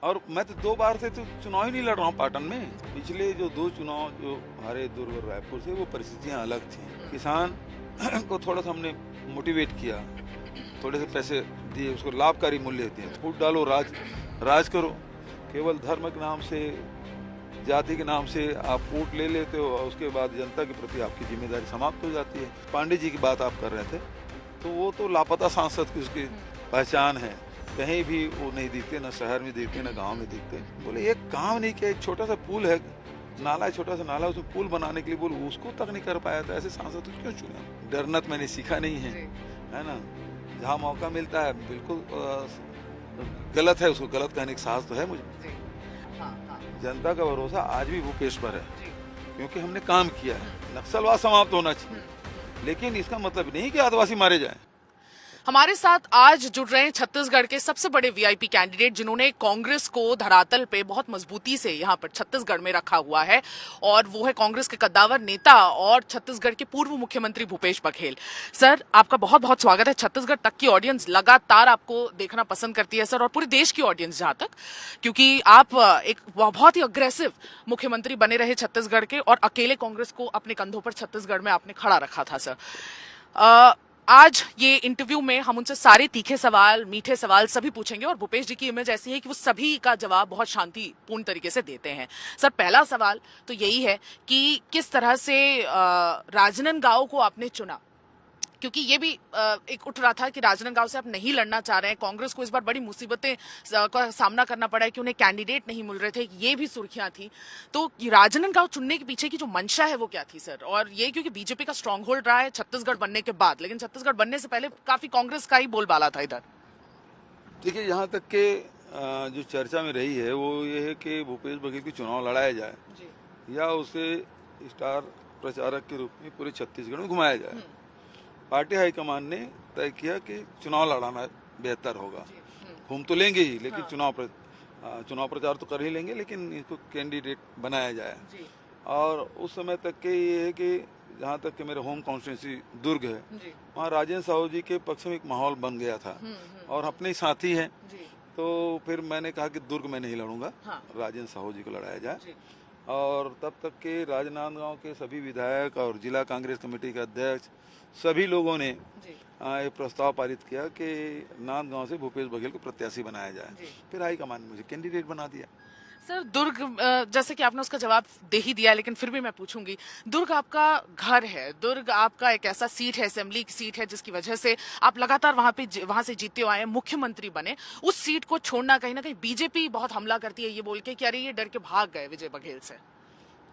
और मैं तो 2 बार से तो चुनाव ही नहीं लड़ रहा हूँ पाटन में। पिछले जो 2 चुनाव जो हमारे दुर्ग और रायपुर से, वो परिस्थितियाँ अलग थी। किसान को थोड़ा सा हमने मोटिवेट किया, थोड़े से पैसे दिए, उसको लाभकारी मूल्य दिए। फूट डालो, राज करो। केवल धर्म के नाम से, जाति के नाम से आप वोट ले लेते हो और उसके बाद जनता के प्रति आपकी जिम्मेदारी समाप्त हो जाती है। पांडे जी की बात आप कर रहे थे, तो वो तो लापता सांसद की उसकी पहचान है। कहीं भी वो नहीं दिखते, ना शहर में दिखते, ना गांव में दिखते। बोले एक काम नहीं किया, एक छोटा सा पुल है, नाला है, छोटा सा नाला, उसमें पुल बनाने के लिए बोले उसको तक नहीं कर पाया था। ऐसे सांसद तो क्यों चुने? डरना तो मैंने सीखा नहीं है ना। जहाँ मौका मिलता है बिल्कुल गलत है, उसको गलत कहने का साहस तो है मुझे। जनता का भरोसा आज भी भूपेश पर है, क्योंकि हमने काम किया है। नक्सलवाद समाप्त होना चाहिए, लेकिन इसका मतलब नहीं कि आदिवासी मारे जाएं। हमारे साथ आज जुड़ रहे हैं छत्तीसगढ़ के सबसे बड़े वीआईपी कैंडिडेट, जिन्होंने कांग्रेस को धरातल पे बहुत मजबूती से यहाँ पर छत्तीसगढ़ में रखा हुआ है, और वो है कांग्रेस के कद्दावर नेता और छत्तीसगढ़ के पूर्व मुख्यमंत्री भूपेश बघेल। सर, आपका बहुत बहुत स्वागत है। छत्तीसगढ़ तक की ऑडियंस लगातार आपको देखना पसंद करती है सर, और पूरे देश की ऑडियंस जहां तक, क्योंकि आप एक बहुत ही अग्रेसिव मुख्यमंत्री बने रहे छत्तीसगढ़ के, और अकेले कांग्रेस को अपने कंधों पर छत्तीसगढ़ में आपने खड़ा रखा था सर। आज ये इंटरव्यू में हम उनसे सारे तीखे सवाल, मीठे सवाल सभी पूछेंगे, और भूपेश जी की इमेज ऐसी है कि वो सभी का जवाब बहुत शांतिपूर्ण तरीके से देते हैं। सर, पहला सवाल तो यही है कि किस तरह से राजनांदगांव को आपने चुना, क्योंकि ये भी एक उठ रहा था कि राजनांदगांव से आप नहीं लड़ना चाह रहे हैं। कांग्रेस को इस बार बड़ी मुसीबतें का सामना करना पड़ा है कि उन्हें कैंडिडेट नहीं मिल रहे थे, ये भी सुर्खियां थी। तो राजनांदगांव चुनने के पीछे की जो मंशा है वो क्या थी सर? और ये क्योंकि बीजेपी का स्ट्रांग होल्ड रहा है छत्तीसगढ़ बनने के बाद, लेकिन छत्तीसगढ़ बनने से पहले काफी कांग्रेस का ही बोलबाला था इधर। देखिए, यहाँ तक के जो चर्चा में रही है वो ये है कि भूपेश बघेल की चुनाव लड़ाया जाए जी, या उसे स्टार प्रचारक के रूप में पूरे छत्तीसगढ़ में घुमाया जाए। पार्टी हाईकमान ने तय किया कि चुनाव लड़ाना बेहतर होगा। घूम तो लेंगे ही, लेकिन चुनाव प्रचार तो कर ही लेंगे, लेकिन इसको कैंडिडेट बनाया जाए। और उस समय तक के ये है कि जहाँ तक कि मेरे होम कॉन्स्टिट्यूंसी दुर्ग है, वहाँ राजेंद्र साहू जी के पक्ष में एक माहौल बन गया था, और अपने साथी हैं, तो फिर मैंने कहा कि दुर्ग में नहीं लड़ूंगा, राजेंद्र साहू जी को लड़ाया जाए। और तब तक के राजनांदगांव के सभी विधायक और जिला कांग्रेस कमेटी के अध्यक्ष सभी लोगों ने एक प्रस्ताव पारित किया कि नांदगांव से भूपेश बघेल को प्रत्याशी बनाया जाए। फिर हाईकमान ने मुझे कैंडिडेट बना दिया। सर, दुर्ग, जैसे कि आपने उसका जवाब दे ही दिया, लेकिन फिर भी मैं पूछूंगी, दुर्ग आपका घर है, दुर्ग आपका एक ऐसा सीट है, असेंबली की सीट है, जिसकी वजह से आप लगातार वहां से जीते हुए आए, मुख्यमंत्री बने। उस सीट को छोड़ना, कहीं ना कहीं बीजेपी बहुत हमला करती है ये बोल के कि अरे ये डर के भाग गए विजय बघेल से।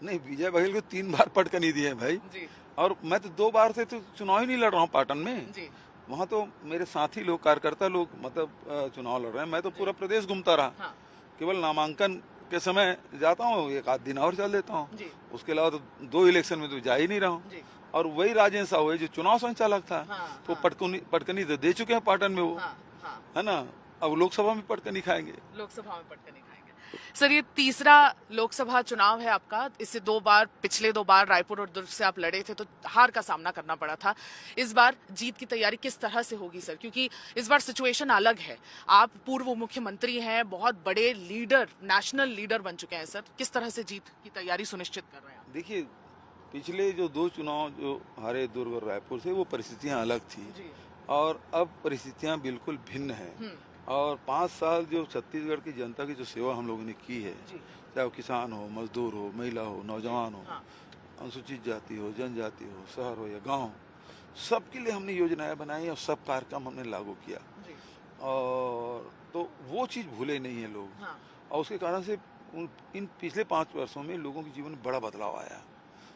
नहीं, विजय बघेल को 3 बार पटका नहीं दिए भाई जी। और मैं तो 2 बार से तो चुनाव ही नहीं लड़ रहा हूँ पाटन में जी। वहाँ तो मेरे साथी लोग, कार्यकर्ता लोग मतलब चुनाव लड़ रहे हैं। मैं तो पूरा प्रदेश घूमता रहा। केवल नामांकन के समय जाता हूँ, एक आध दिन और चल देता हूँ, उसके अलावा तो 2 इलेक्शन में तो जा ही नहीं रहा हूँ। और वही राजेंद्र साहू है जो चुनाव संचालक था, तो पटकनी तो दे चुके हैं पाटन में वो, है ना। अब लोकसभा में पटकनी खाएंगे, लोकसभा में पटकनी खाएंगे। सर, ये तीसरा लोकसभा चुनाव है आपका। इससे पिछले 2 बार रायपुर और दुर्ग से आप लड़े थे, तो हार का सामना करना पड़ा था। इस बार जीत की तैयारी किस तरह से होगी सर? क्योंकि इस बार सिचुएशन अलग है, आप पूर्व मुख्यमंत्री हैं, बहुत बड़े लीडर, नेशनल लीडर बन चुके हैं सर। किस तरह से जीत की तैयारी सुनिश्चित कर रहे हैं? देखिए, पिछले जो 2 चुनाव जो हारे दुर्ग और रायपुर से, वो परिस्थितियां अलग थी, और अब परिस्थितियां बिल्कुल भिन्न है। और 5 साल जो छत्तीसगढ़ की जनता की जो सेवा हम लोगों ने की है, चाहे वो किसान हो, मजदूर हो, महिला हो, नौजवान हो, अनुसूचित जाति हो, जनजाति हो, शहर हो या गांव, सबके लिए हमने योजनाएं बनाई और सब कार्यक्रम हमने लागू किया। और तो वो चीज़ भूले नहीं है लोग, और उसके कारण से इन पिछले 5 वर्षों में लोगों के जीवन में बड़ा बदलाव आया।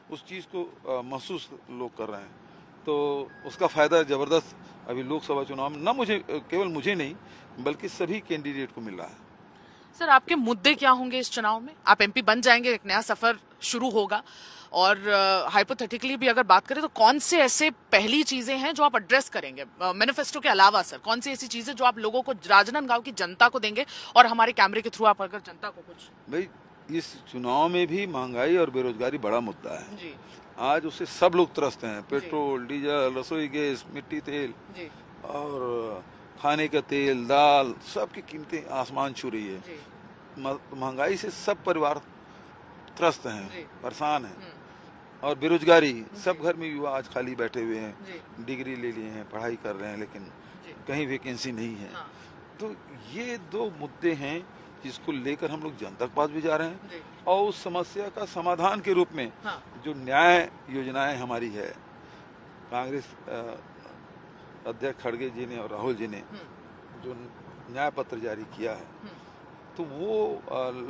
उस चीज़ को महसूस लोग कर रहे हैं, तो उसका फायदा जबरदस्त अभी लोकसभा चुनाव में केवल मुझे नहीं बल्कि सभी कैंडिडेट को मिल रहा है। सर, आपके मुद्दे क्या होंगे इस चुनाव में? आप एमपी बन जाएंगे, एक नया सफर शुरू होगा, और हाइपोथेटिकली भी अगर बात करें तो कौन से ऐसे पहली चीजें हैं जो आप एड्रेस करेंगे मैनिफेस्टो के अलावा? सर, कौन सी ऐसी चीजें जो आप लोगों को, राजनांदगांव की जनता को देंगे, और हमारे कैमरे के थ्रू आप अगर जनता को कुछ? भाई, इस चुनाव में भी महंगाई और बेरोजगारी बड़ा मुद्दा है जी। आज उससे सब लोग त्रस्त हैं। पेट्रोल, डीजल, रसोई गैस, मिट्टी तेल जी, और खाने का तेल, दाल, सबकी कीमतें आसमान छू रही है। महंगाई से सब परिवार त्रस्त जी। हैं, परेशान हैं। हम्म, और बेरोजगारी, सब घर में युवा आज खाली बैठे हुए हैं, जी डिग्री ले लिए हैं, पढ़ाई कर रहे हैं, लेकिन जी कहीं वैकेंसी नहीं है। हाँ तो ये दो मुद्दे हैं जिसको लेकर हम लोग जनता के पास भी जा रहे हैं, जी और उस समस्या का समाधान के रूप में हाँ जो न्याय योजनाएं हमारी है, कांग्रेस अध्यक्ष खड़गे जी ने और राहुल जी ने जो न्याय पत्र जारी किया है, तो वो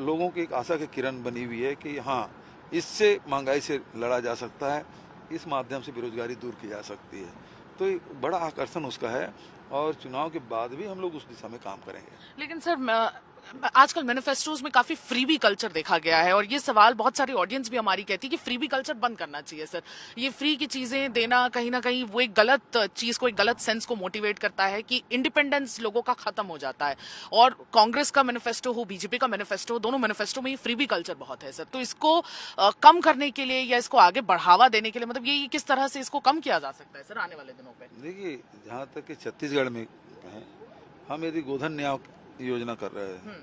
लोगों की एक आशा की किरण बनी हुई है कि हाँ, इससे महंगाई से लड़ा जा सकता है, इस माध्यम से बेरोजगारी दूर की जा सकती है। तो एक बड़ा आकर्षण उसका है, और चुनाव के बाद भी हम लोग उस दिशा में काम करेंगे। लेकिन सर आजकल मैनिफेस्टोज में काफी फ्रीबी कल्चर देखा गया है और ये सवाल बहुत सारी ऑडियंस भी हमारी कहती है कि फ्रीबी कल्चर बंद करना चाहिए सर। ये फ्री की चीजें देना कहीं ना कहीं वो एक गलत चीज को, एक गलत सेंस को मोटिवेट करता है कि इंडिपेंडेंस लोगों का खत्म हो जाता है। और कांग्रेस का मैनिफेस्टो हो, बीजेपी का मैनिफेस्टो हो, दोनों मैनिफेस्टो में ये फ्रीबी कल्चर बहुत है सर। तो इसको कम करने के लिए या इसको आगे बढ़ावा देने के लिए मतलब ये किस तरह से इसको कम किया जा सकता है सर आने वाले दिनों पे? देखिए, जहाँ तक कि छत्तीसगढ़ में है, हम यदि गोधन न्याय योजना कर रहे हैं,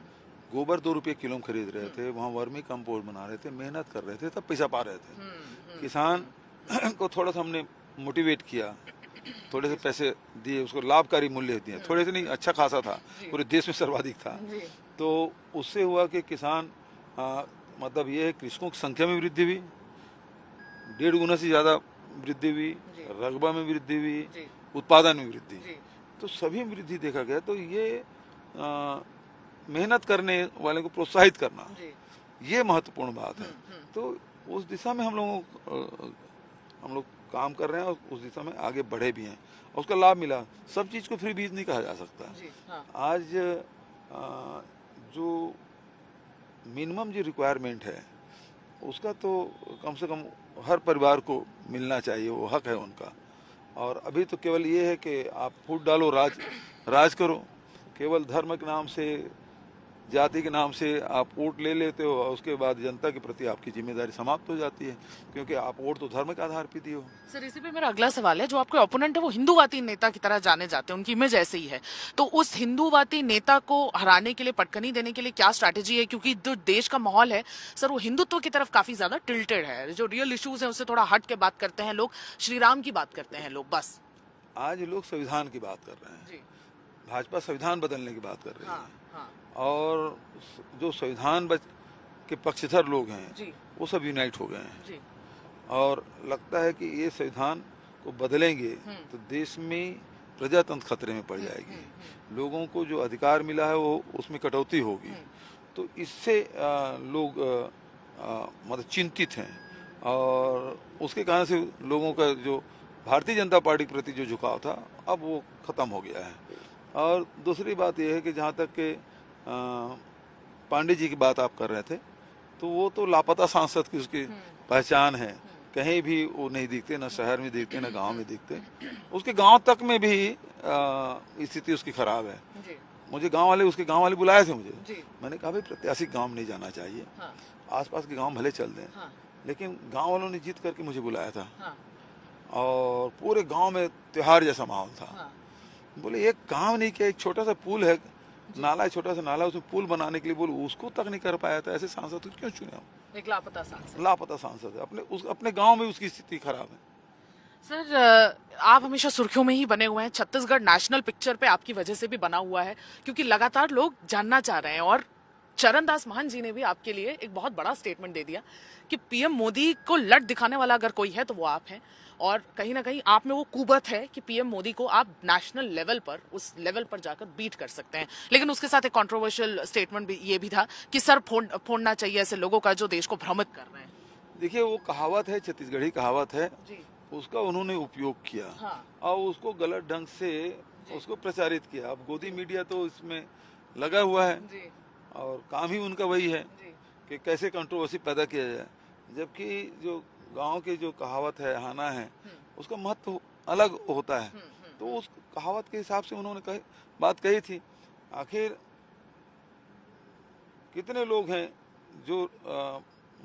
गोबर 2 रुपये किलो में खरीद रहे थे, वहाँ वर्मी कंपोस्ट बना रहे थे, मेहनत कर रहे थे, तब पैसा पा रहे थे। किसान को थोड़ा सा हमने मोटिवेट किया, थोड़े से पैसे दिए, उसको लाभकारी मूल्य दिए, थोड़े से नहीं, अच्छा खासा था, पूरे देश में सर्वाधिक था। तो उससे हुआ कि किसान मतलब ये है, कृषकों की संख्या में वृद्धि हुई, 1.5 गुना से ज्यादा वृद्धि हुई, रकबा में वृद्धि हुई, उत्पादन में वृद्धि, तो सभी में वृद्धि देखा गया। तो ये मेहनत करने वाले को प्रोत्साहित करना, ये महत्वपूर्ण बात है। तो उस दिशा में हम लोग काम कर रहे हैं, और उस दिशा में आगे बढ़े भी हैं, और उसका लाभ मिला। सब चीज को फ्री बीज नहीं कहा जा सकता। हाँ। आज जो मिनिमम जो रिक्वायरमेंट है, उसका तो कम से कम हर परिवार को मिलना चाहिए, वो हक है उनका। और अभी तो केवल ये है कि आप फूट डालो, राज करो, केवल धर्म के नाम से, जाति के नाम से आप वोट ले लेते हो, और उसके बाद जनता के प्रति आपकी जिम्मेदारी समाप्त हो जाती है, क्योंकि आप वोट तो धर्म के आधार पर दिए हो। सर इसी पे मेरा अगला सवाल है, जो आपके ओपोनेंट है वो हिंदूवादी नेता की तरह जाने जाते हैं, उनकी इमेज ऐसे ही है, तो उस हिंदूवादी नेता को हराने के लिए, पटकनी देने के लिए क्या स्ट्रैटेजी है? क्योंकि जो देश का माहौल है सर वो हिंदुत्व की तरफ काफी ज्यादा टिल्टेड है, जो रियल इश्यूज है उससे थोड़ा हट के बात करते हैं लोग, श्री राम की बात करते हैं लोग बस। आज लोग संविधान की बात कर रहे हैं, भाजपा संविधान बदलने की बात कर रही है, और जो संविधान के पक्षधर लोग हैं वो सब यूनाइट हो गए हैं, और लगता है कि ये संविधान को बदलेंगे तो देश में प्रजातंत्र खतरे में पड़ जाएगी, लोगों को जो अधिकार मिला है वो उसमें कटौती होगी। तो इससे लोग मतलब चिंतित हैं, और उसके कारण से लोगों का जो भारतीय जनता पार्टी के प्रति जो झुकाव था, अब वो खत्म हो गया है। और दूसरी बात यह है कि जहाँ तक के पांडे जी की बात आप कर रहे थे, तो वो तो लापता सांसद की उसकी पहचान है, कहीं भी वो नहीं दिखते, ना शहर में दिखते, ना गांव में दिखते। उसके गांव तक में भी स्थिति उसकी खराब है। मुझे उसके गांव वाले बुलाए थे मुझे, मैंने कहा भाई प्रत्याशी गांव में नहीं जाना चाहिए, आसपास के गांव भले चल दें, लेकिन गांव वालों ने जीत करके मुझे बुलाया था, और पूरे गांव में त्योहार जैसा माहौल था। बोले एक काम नहीं किया, एक छोटा सा पुल है, नाला, छोटा सा नाला, उसमें पुल बनाने के लिए बोले उसको तक नहीं कर पाया था, ऐसे सांसद तो क्यों चुने? एक लापता सांसद है, अपने गांव में उसकी स्थिति खराब है। सर आप हमेशा सुर्खियों में ही बने हुए हैं, छत्तीसगढ़ नेशनल पिक्चर पे आपकी वजह से भी बना हुआ है, क्योंकि लगातार लोग जानना चाह रहे हैं, और चरणदास महंत जी ने भी आपके लिए एक बहुत बड़ा स्टेटमेंट दे दिया कि पीएम मोदी को लट दिखाने वाला अगर कोई है तो वो आप हैं, और कहीं ना कहीं आप में वो कुवत है कि पीएम मोदी को आप नेशनल लेवल पर, उस लेवल पर जाकर बीट कर सकते हैं। लेकिन उसके साथ एक कंट्रोवर्शियल स्टेटमेंट भी ये भी था कि सर फोड़ना चाहिए ऐसे लोगों का जो देश को भ्रमित कर रहे हैं। देखिए, वो कहावत है, छत्तीसगढ़ी कहावत है, उसका उन्होंने उपयोग किया, और उसको गलत ढंग से उसको प्रचारित किया। अब गोदी मीडिया तो इसमें लगा हुआ है, और काम ही उनका वही है कि कैसे कंट्रोवर्सी पैदा किया जाए, जबकि जो गांव की जो कहावत है, हाना है, उसका महत्व अलग होता है। तो उस कहावत के हिसाब से उन्होंने बात कही थी। आखिर कितने लोग हैं जो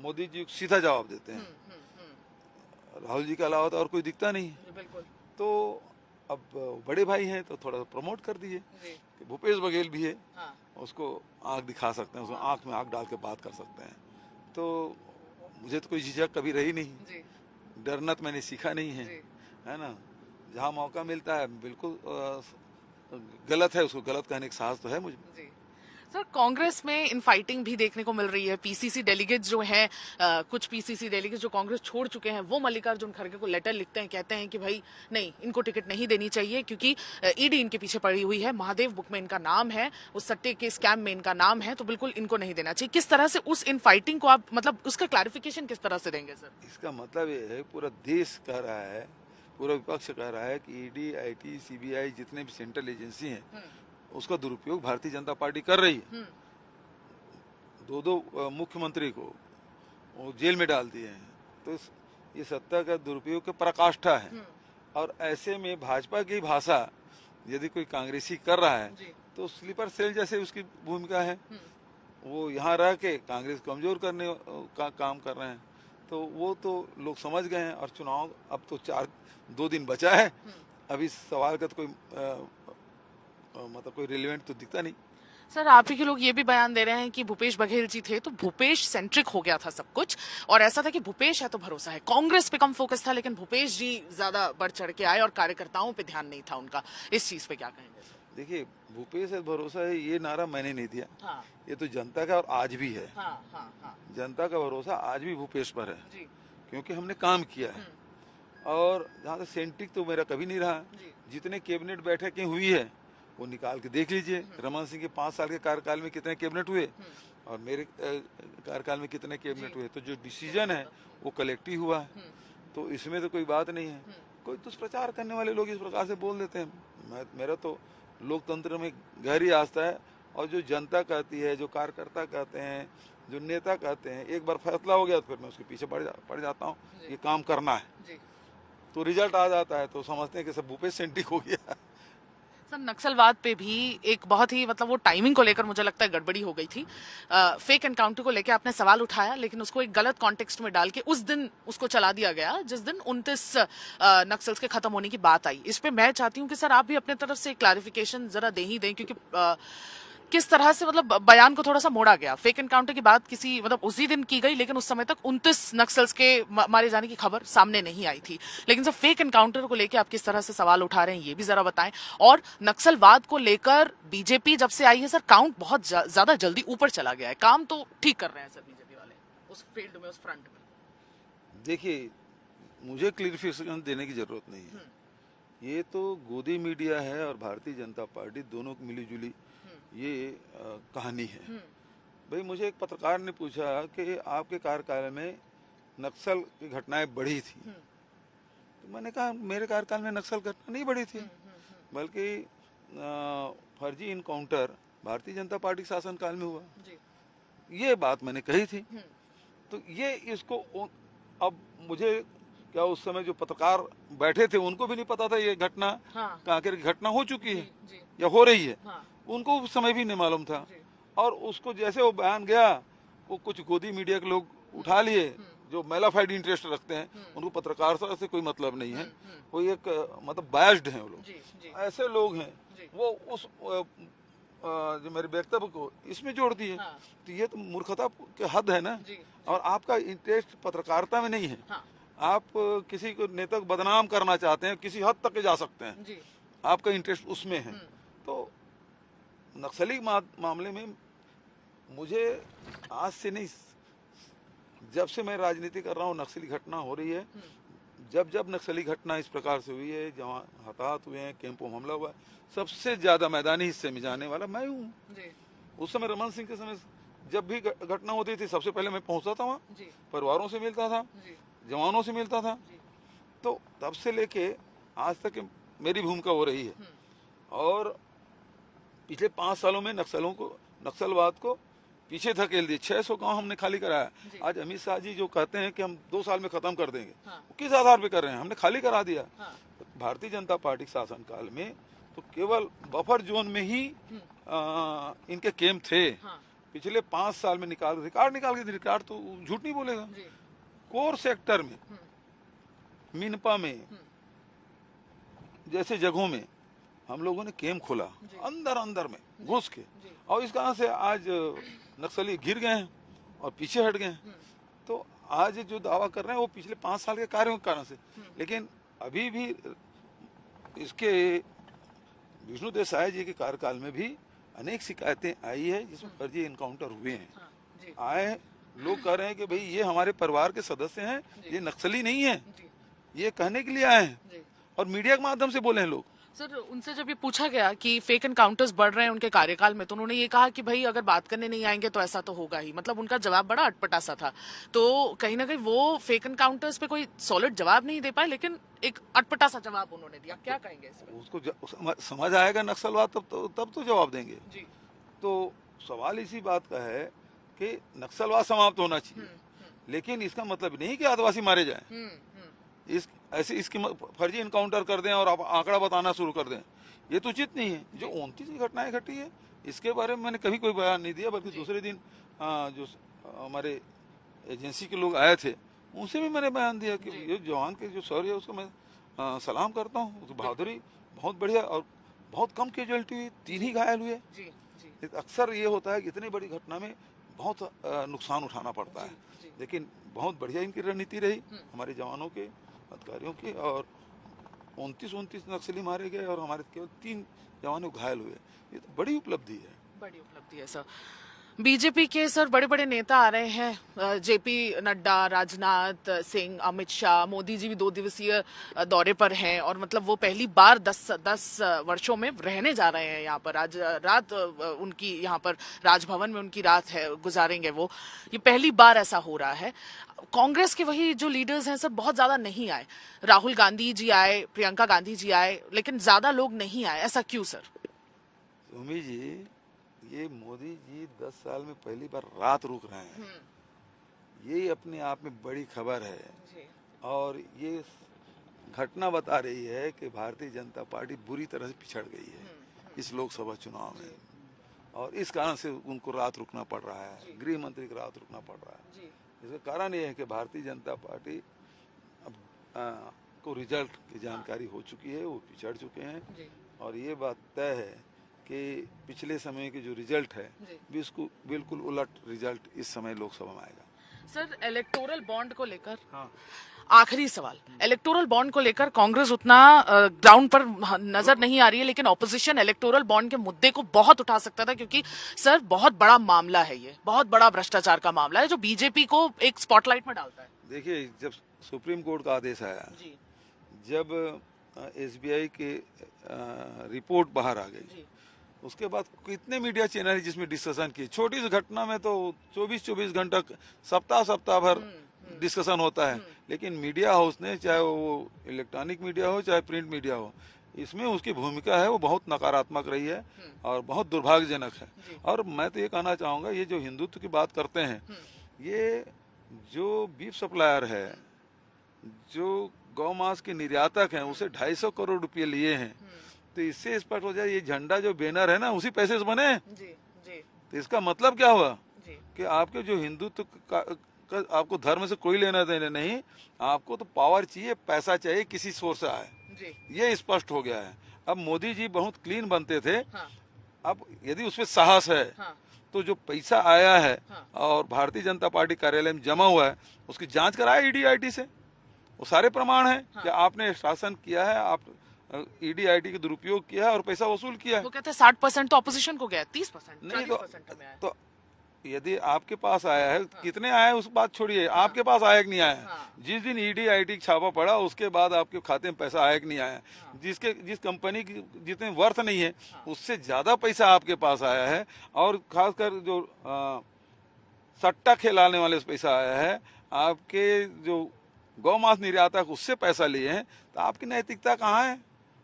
मोदी जी को सीधा जवाब देते हैं? राहुल जी के अलावा तो और कोई दिखता नहीं। तो अब बड़े भाई हैं तो थोड़ा प्रमोट कर दिए जी। कि भूपेश बघेल भी है, हाँ। उसको आंख दिखा सकते हैं, उसको आंख में आंख डाल के बात कर सकते हैं। तो मुझे तो कोई झिझक कभी रही नहीं, जी। डरना तो मैंने सीखा नहीं जी। है ना। जहाँ मौका मिलता है बिल्कुल गलत है उसको गलत कहने का साहस तो है मुझे। जी। सर, कांग्रेस में इनफाइटिंग भी देखने को मिल रही है। पीसीसी डेलीगेट्स जो हैं, कुछ पीसीसी डेलीगेट्स जो कांग्रेस छोड़ चुके हैं, वो मल्लिकार्जुन खड़गे को लेटर लिखते हैं, कहते हैं कि भाई नहीं, इनको टिकट नहीं देनी चाहिए क्योंकि ईडी इनके पीछे पड़ी हुई है, महादेव बुक में इनका नाम है, उस सट्टे के स्कैम में इनका नाम है, तो बिल्कुल इनको नहीं देना चाहिए। किस तरह से उस इनफाइटिंग को आप, मतलब उसका क्लैरिफिकेशन किस तरह से देंगे सर? इसका मतलब ये है पूरा देश कह रहा है, पूरा विपक्ष कह रहा है कि ईडी, आईटी, सीबीआई जितने भी सेंट्रल एजेंसी हैं उसका दुरुपयोग भारतीय जनता पार्टी कर रही है। दो मुख्यमंत्री को वो जेल में डाल दिए हैं, तो ये सत्ता का दुरुपयोग की पराकाष्ठा है। और ऐसे में भाजपा की भाषा यदि कोई कांग्रेसी कर रहा है तो स्लीपर सेल जैसे उसकी भूमिका है। वो यहाँ रह के कांग्रेस कमजोर करने का काम कर रहे हैं, तो वो तो लोग समझ गए हैं। और चुनाव अब तो 2 दिन बचा है, अभी सवाल का तो कोई मतलब कोई रिलेवेंट तो दिखता नहीं। सर, आप ही के लोग ये भी बयान दे रहे हैं कि भूपेश बघेल जी थे तो भूपेश सेंट्रिक हो गया था सब कुछ, और ऐसा था कि भूपेश है तो भरोसा है। कांग्रेस पे कम फोकस था, लेकिन भूपेश जी ज्यादा बढ़ चढ़ के आए और कार्यकर्ताओं पे ध्यान नहीं था उनका। इस चीज पे क्या कहेंगे सर? देखिए, भूपेश है भरोसा है, ये नारा मैंने नहीं दिया। हाँ। ये तो जनता का और आज भी है। हाँ, हाँ, हाँ। जनता का भरोसा आज भी भूपेश पर है जी। क्योंकि हमने काम किया है। और जहाँ तक सेंट्रिक तो मेरा कभी नहीं रहा। जितने कैबिनेट बैठकें हुई है वो निकाल के देख लीजिए। रमन सिंह के 5 साल के कार्यकाल में कितने कैबिनेट हुए और मेरे कार्यकाल में कितने कैबिनेट हुए। तो जो डिसीजन है वो कलेक्टिव हुआ है, तो इसमें तो कोई बात नहीं है। कोई दुष्प्रचार करने वाले लोग इस प्रकार से बोल देते हैं। मेरा तो लोकतंत्र में गहरी आस्था है, और जो जनता कहती है, जो कार्यकर्ता कहते हैं, जो नेता कहते हैं, एक बार फैसला हो गया तो फिर मैं उसके पीछे पड़ जाता हूँ। ये काम करना है तो रिजल्ट आ जाता है तो समझते हैं कि सब भूपेश सेंट्रिक हो गया। सर, नक्सलवाद पे भी एक बहुत ही, मतलब वो टाइमिंग को लेकर मुझे लगता है गड़बड़ी हो गई थी। फेक एनकाउंटर को लेकर आपने सवाल उठाया, लेकिन उसको एक गलत कॉन्टेक्स्ट में डाल के उस दिन उसको चला दिया गया जिस दिन 29 नक्सल्स के खत्म होने की बात आई। इस पे मैं चाहती हूँ कि सर आप भी अपने तरफ से क्लैरिफिकेशन जरा दे ही दें, क्योंकि किस तरह से मतलब बयान को थोड़ा सा मोड़ा गया। फेक एनकाउंटर की बात किसी मतलब उसी दिन की गई, लेकिन उस समय तक 29 नक्सल्स के मारे जाने की खबर सामने नहीं आई थी। लेकिन सर, फेक एनकाउंटर को लेकर आप किस तरह से सवाल उठा रहे हैं ये भी जरा बताएं। और नक्सलवाद को लेकर बीजेपी जब से आई है सर, काउंट बहुत ज्यादा जल्दी ऊपर चला गया है। काम तो ठीक कर रहे हैं सर बीजेपी वाले उस फील्ड में, उस फ्रंट में। देखिए, मुझे क्लियरिफिकेशन देने की जरूरत नहीं है। ये तो गोदी मीडिया है और भारतीय जनता पार्टी दोनों की मिलीजुली ये कहानी है। भाई, मुझे एक पत्रकार ने पूछा कि आपके कार्यकाल में नक्सल की घटनाएं बढ़ी थी, तो मैंने कहा मेरे कार्यकाल में नक्सल घटना नहीं बढ़ी थी, बल्कि फर्जी इनकाउंटर भारतीय जनता पार्टी शासनकाल में हुआ। ये बात मैंने कही थी। तो ये इसको अब मुझे क्या, उस समय जो पत्रकार बैठे थे उनको भी नहीं पता था ये घटना आखिर घटना हो चुकी है या हो रही है। उनको उस समय भी नहीं मालूम था। और उसको जैसे वो बयान गया, वो कुछ गोदी मीडिया के लोग उठा लिए जो मेलाफाइड इंटरेस्ट रखते हैं, उनको पत्रकारिता से कोई मतलब नहीं है। वो एक मतलब बायस्ड हैं वो लोग, ऐसे लोग हैं। वो उस जो मेरे वक्तव्य को इसमें जोड़ दिए। तो ये तो मूर्खता के हद है ना। और आपका इंटरेस्ट पत्रकारिता में नहीं है। आप किसी को नेता को बदनाम करना चाहते हैं, किसी हद तक जा सकते हैं, आपका इंटरेस्ट उसमें है। तो नक्सली मामले में मुझे आज से नहीं, जब से मैं राजनीति कर रहा हूँ नक्सली घटना हो रही है। जब जब नक्सली घटना इस प्रकार से हुई है, जहाँ हताहत हुए हैं, कैंपों में हमला हुआ है, सबसे ज्यादा मैदानी हिस्से में जाने वाला मैं हूँ। उस समय रमन सिंह के समय जब भी घटना होती थी सबसे पहले मैं पहुंचता था वहाँ, परिवारों से मिलता था, जवानों से मिलता था। तो तब से लेके आज तक मेरी भूमिका हो रही है। और पिछले 5 सालों में नक्सलवाद को पीछे धकेल दिए। 600 गांव हमने खाली कराया। आज अमित शाह जी जो कहते हैं कि हम 2 साल में खत्म कर देंगे, वो किस आधार पे कर रहे हैं? हमने खाली करा दिया। भारतीय जनता पार्टी शासन काल में तो केवल बफर जोन में ही इनके कैंप थे। पिछले 5 साल में रिकॉर्ड तो झूठ नहीं बोलेगा। कोर सेक्टर में, मिनपा में जैसे जगहों में हम लोगों ने कैंप खोला अंदर अंदर में घुस के, और इस कारण से आज नक्सली गिर गए हैं और पीछे हट गए हैं। तो आज जो दावा कर रहे हैं वो पिछले 5 साल के कार्यों के कारण से, लेकिन अभी भी इसके विष्णु देसाई जी के कार्यकाल में भी अनेक शिकायतें आई है जिसमें फर्जी इनकाउंटर हुए हैं। आए लोग कह रहे हैं कि भाई ये हमारे परिवार के सदस्य हैं, ये नक्सली नहीं है, ये कहने के लिए आए हैं और मीडिया के माध्यम से बोले हैं लोग। सर, उनसे जब ये पूछा गया कि फेक एनकाउंटर्स बढ़ रहे हैं उनके कार्यकाल में, तो उन्होंने ये कहा कि भाई अगर बात करने नहीं आएंगे तो ऐसा तो होगा ही। मतलब उनका जवाब बड़ा अटपटा सा था। तो कहीं ना कहीं वो फेक एनकाउंटर्स पे कोई सॉलिड जवाब नहीं दे पाए, लेकिन एक अटपटा सा जवाब उन्होंने दिया। क्या कहेंगे इस पे? उसको समझ आएगा नक्सलवाद तब तो जवाब देंगे जी। तो सवाल इसी बात का है कि नक्सलवाद समाप्त होना चाहिए, लेकिन इसका मतलब नहीं कि आदिवासी मारे जाएं। ऐसे इसके फर्जी इनकाउंटर कर दें और आप आंकड़ा बताना शुरू कर दें, ये तो उचित नहीं है। जो 29 घटनाएं घटी है इसके बारे में मैंने कभी कोई बयान नहीं दिया, बल्कि दूसरे दिन जो हमारे एजेंसी के लोग आए थे उनसे भी मैंने बयान दिया कि ये जवान के जो शौर्य है उसको मैं सलाम करता हूँ, उसकी बहादुरी बहुत बढ़िया, और बहुत कम कैजुअलिटी हुई, 3 ही घायल हुए। अक्सर ये होता है कि इतनी बड़ी घटना में बहुत नुकसान उठाना पड़ता है, लेकिन बहुत बढ़िया इनकी रणनीति रही हमारे जवानों के, अधिकारियों की, और 29 नक्सली मारे गए और हमारे केवल 3 जवान घायल हुए। ये तो बड़ी उपलब्धि है। बड़ी उपलब्धि है सर। बीजेपी के सर बड़े बड़े नेता आ रहे हैं, जेपी नड्डा, राजनाथ सिंह, अमित शाह, मोदी जी भी 2 दिवसीय दौरे पर हैं, और मतलब वो पहली बार 10 वर्षों में रहने जा रहे हैं यहाँ पर। आज रात उनकी यहाँ पर राजभवन में उनकी रात है, गुजारेंगे वो। ये पहली बार ऐसा हो रहा है। कांग्रेस के वही जो लीडर्स हैं सब बहुत ज्यादा नहीं आए। राहुल गांधी जी आए, प्रियंका गांधी जी आए, लेकिन ज्यादा लोग नहीं आए। ऐसा क्यों सर? सुमी जी, ये मोदी जी 10 साल में पहली बार रात रुक रहे हैं, ये अपने आप में बड़ी खबर है। और ये घटना बता रही है कि भारतीय जनता पार्टी बुरी तरह से पिछड़ गई है इस लोकसभा चुनाव में, और इस कारण से उनको रात रुकना पड़ रहा है, गृह मंत्री को रात रुकना पड़ रहा है। इसका कारण ये है कि भारतीय जनता पार्टी अब को रिजल्ट की जानकारी हो चुकी है, वो पिछड़ चुके हैं, और ये बात तय है कि पिछले समय के जो रिजल्ट है बिल्कुल उलट रिजल्ट इस समय लोकसभा में आएगा। सर, इलेक्टोरल बॉन्ड को लेकर आखिरी सवाल, इलेक्टोरल बॉन्ड को लेकर कांग्रेस उतना ग्राउंड पर नजर नहीं आ रही है, लेकिन ऑपोजिशन इलेक्टोरल बॉन्ड के मुद्दे को बहुत उठा सकता था, क्योंकि सर बहुत बड़ा मामला है, ये बहुत बड़ा भ्रष्टाचार का मामला है जो बीजेपी को एक स्पॉटलाइट में डालता है। देखिए, जब सुप्रीम कोर्ट का आदेश आया, जब SBI के रिपोर्ट बाहर आ गई, उसके बाद कितने मीडिया चैनल है जिसमें डिस्कशन की। छोटी सी घटना में तो 24 घंटा सप्ताह भर डिस्कशन होता है, लेकिन मीडिया हाउस ने, चाहे वो इलेक्ट्रॉनिक मीडिया हो चाहे प्रिंट मीडिया हो, इसमें उसकी भूमिका है वो बहुत नकारात्मक रही है और बहुत दुर्भाग्यजनक है। और मैं तो ये कहना चाहूँगा, ये जो हिंदुत्व की बात करते हैं, ये जो बीफ सप्लायर है, जो गौ मांस के निर्यातक हैं, उसे 250 करोड़ रुपये लिए हैं, तो इससे स्पष्ट हो जाए ये झंडा जो बैनर है ना उसी पैसे से बने। तो इसका मतलब क्या हुआ कि आपके जो हिंदुत्व का आपको धर्म से कोई लेना देना नहीं, आपको तो पावर चाहिए, पैसा चाहिए, किसी सोर्स से आए, ये स्पष्ट हो गया है। अब मोदी जी बहुत क्लीन बनते थे, अब यदि उसमें साहस है तो जो पैसा आया है और भारतीय जनता पार्टी कार्यालय में जमा हुआ है उसकी जांच कराए ED/IT से, वो सारे प्रमाण है कि आपने शासन किया है, आप ED/IT का दुरुपयोग किया है और पैसा वसूल किया है। वो कहते हैं 60% तो ऑपोजिशन को गया, 30% नहीं, तो यदि आपके पास आया है, कितने आए उस बात छोड़िए, आपके पास आया कि नहीं आया। जिस दिन ED/IT छापा पड़ा उसके बाद आपके खाते में पैसा आया कि नहीं आया। जिस कंपनी की जितने वर्थ नहीं है उससे ज्यादा पैसा आपके पास आया है, और खासकर जो सट्टा खिलाने वाले से पैसा आया है, आपके जो गौ मांस निर्यातक उससे पैसा लिए हैं, तो आपकी नैतिकता कहाँ है?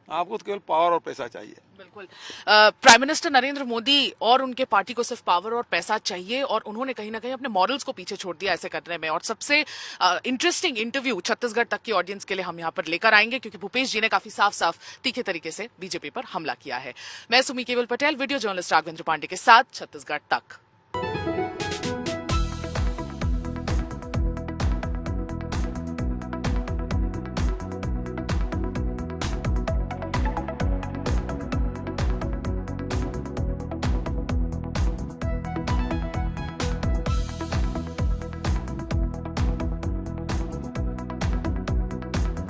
आपको तो केवल पावर और पैसा चाहिए। बिल्कुल। प्राइम मिनिस्टर नरेंद्र मोदी और उनके पार्टी को सिर्फ पावर और पैसा चाहिए, और उन्होंने कहीं ना कहीं अपने मॉरल्स को पीछे छोड़ दिया ऐसे करने में। और सबसे इंटरेस्टिंग इंटरव्यू छत्तीसगढ़ तक की ऑडियंस के लिए हम यहाँ पर लेकर आएंगे, क्योंकि भूपेश जी ने काफी साफ तीखे तरीके से बीजेपी पर हमला किया है। मैं सुमी केवल पटेल, वीडियो जर्नलिस्ट राघवेंद्र पांडे के साथ, छत्तीसगढ़ तक।